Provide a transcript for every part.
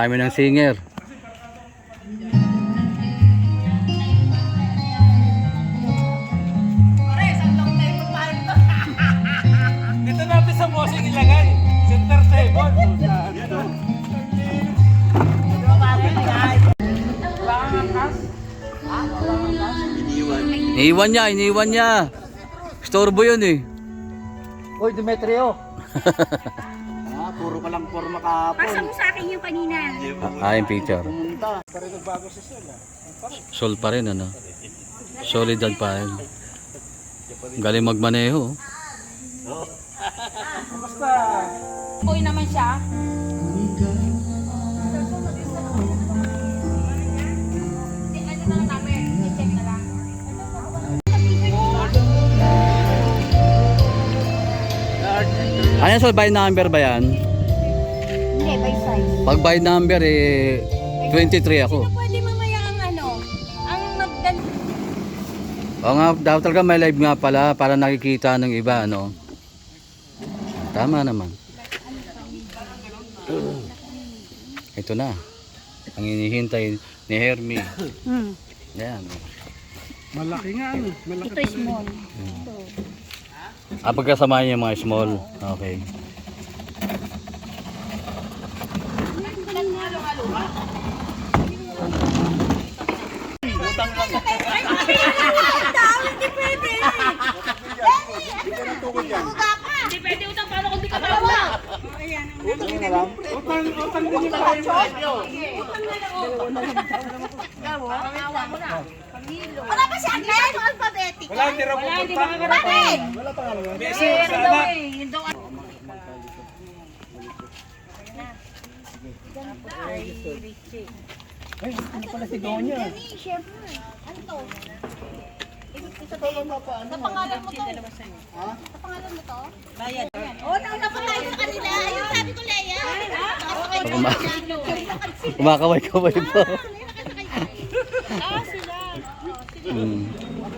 kami ng singer. Dito natin sa bossing ilagay. Center table. Iniwan niya. Storbo yun eh. Hoy, Demetrio. Puro ka lang forma kahapon. Pasa mo sa akin yung kanina. Yung picture. Pumunta. Pero nagbago si Sol. Sol pa rin ano. Solidad pa rin. Galing magmaneho. Basta. Uy naman siya. Ano na lang namin? I-check na lang. Ayan, Sol, by number ba yan? Hindi, by size. Pag by number eh, 23 ako. Sino pwede mamaya ang ano? Ang magdal... Oo nga, dapat talaga may live nga pala para nakikita ng iba, ano. Tama naman. Ito na. Ang hinihintay ni Hermie. Yan. Malaki nga. Malaki. Ito small. Pagkasama niya yung mga small. Okay. Hindi pwede. Hindi pwede utang paano kung di ka tawa. Utang din yung tayo. Wala ba si Agnes? Alphabetic. Wala, hindi raw pupunta. Bakit? Wala pa nga naman. Kasi sana. Ay, ano pala si Donya? Siyempre. Ano to? Sa pangalan mo to? Ha? Sa pangalan mo to? Bayad. Oh, nauna pa tayo sa kanila. Ayun, sabi ko, Leia. Kumakaway-kaway pa. Sila. Hmm.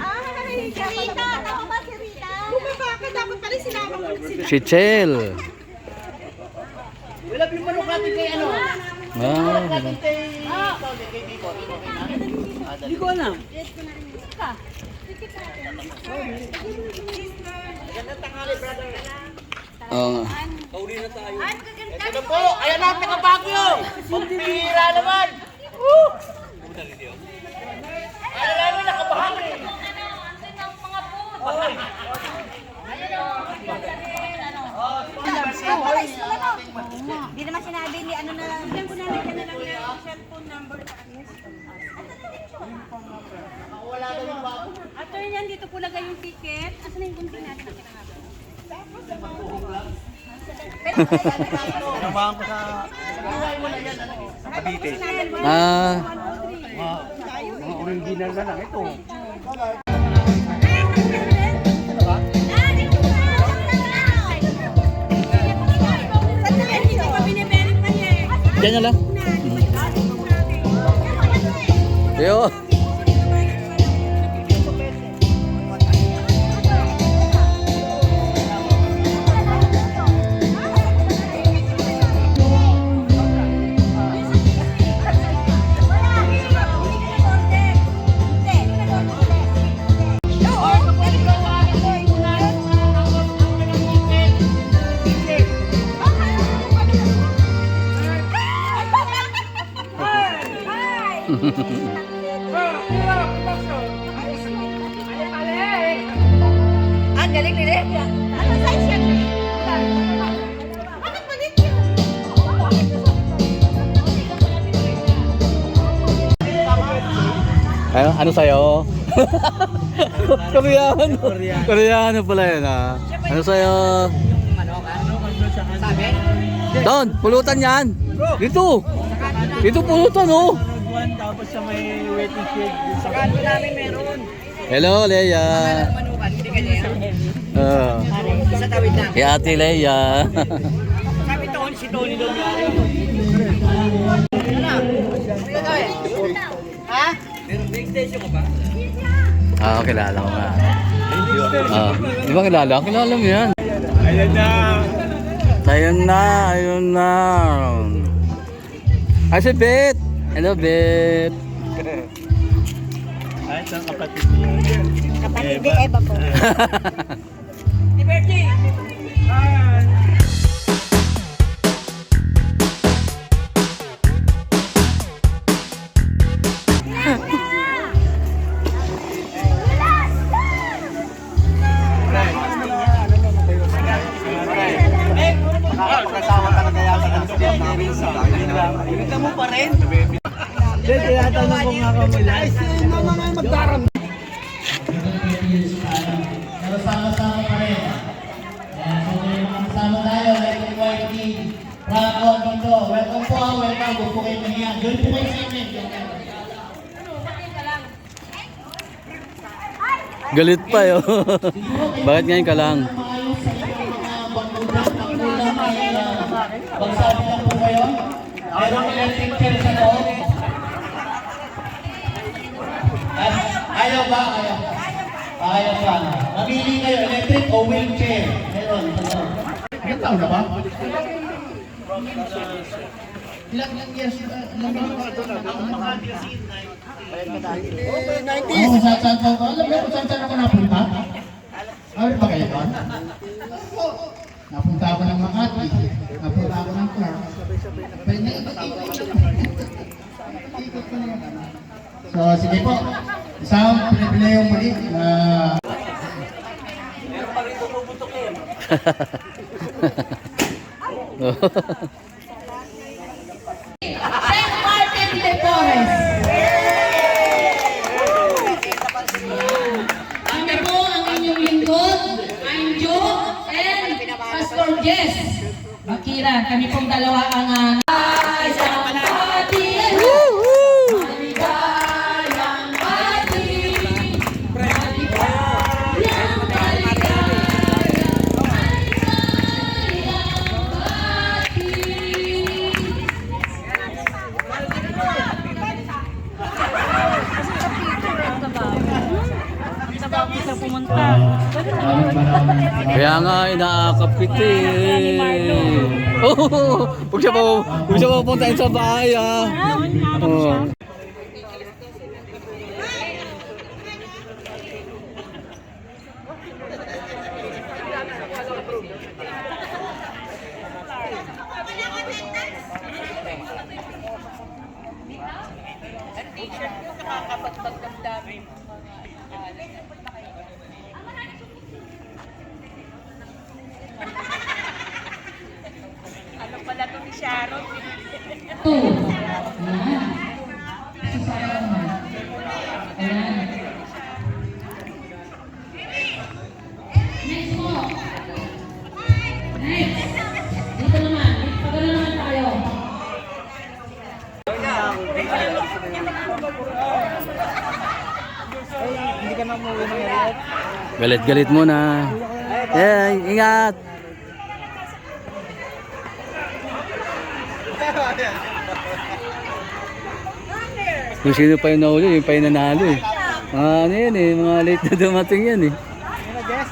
Ay, si Rita. Tama ba si Rita? Bumabaka. Dapat pala sinama mo sila. Si Chel. Wala yung manok natin kay ano? Hindi ko alam. Ganda tanghali, brother. Oo. Kauli na tayo. Ito na po. Ayan na, taga-Baguio. Pagpira naman. Ano namin, nakabahan eh. Hindi naman sinabi ni ano na lang. Bigyan ko namin ka na lang yung cellphone number. Wala na yung bago. Ato yan, dito po lagay yung ticket. Asan na yung gunting natin? Namahan ko sa... Cavite. Mga original na lang ito. Diyan na lang. Yo. Galing nila. Ano size yan? Ano palit yun? Ano sa'yo? Koreano. Koreano pala yun ah. Ano sa'yo? Doon, pulutan yan. Dito. Dito pulutan oh. Tapos sa may waiting shed. Sa kanto namin meron. Hello, Leia. Sa tawid na. Si Ate Leia. Sabi to, si Tony daw niya. Ha? Meron big station ka ba? Kilala ko nga. Di ba kilala? Kilala mo yan. Ayan na. Ayun na, ayun na. Ay, si Bet! Hello, Bet! Ay, ito ang kapatid niya. Kapatid ni Eva po. Kasama talaga yata ng siyam na Risa. Kita mo pa rin? Hindi, tinatanong ko nga kami lang. Ay, sino naman magdaram? Pero sama-sama pa rin. Ayan, so may mga kasama tayo, like yung white team, Rakon dito. Welcome po, welcome. Huwag po kayo mahiya. Join po kayo sa amin. Galit pa yun. Bakit ngayon ka lang? Maayos sa inyong mga pagkulang, pagkulang ay pagsabi lang po kayo. Mayroong electric chair sa loob. Ayaw ba? Ayaw. Ayaw ba? Mamili kayo, electric o wheelchair. Meron sa loob. Ilang taon na ba? Ilang years? Ilang Oo, saan po ako? Alam mo kung saan ako napunta? Awit ba kayo doon? Napunta ako ng Makati. Napunta ako ng Clark. Pero naikot ko naman. So, sige po. Isang pinipinayong muli na... Saint Martin de Porres. Kami po ang inyong lingkod, I'm Joe and Pastor Jess Bakira. Kami pong dalawa ang isang pati. Maligayang pati. Maligayang Kaya nga, inaakap kita eh. Oh, huwag siya pupuntahin sa bahay ah. Oh. Ano pala to ni Sharon? Next po. Next. Dito naman. Pagano naman tayo. Hindi ka na umuwi ng galit. Galit-galit muna. Eh, ingat! Kung sino pa yung nahuli, yung pa yung nanalo eh. Mga ano yan eh, mga late na dumating yan eh. Yes!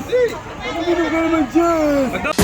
Yes! Ano ka naman dyan?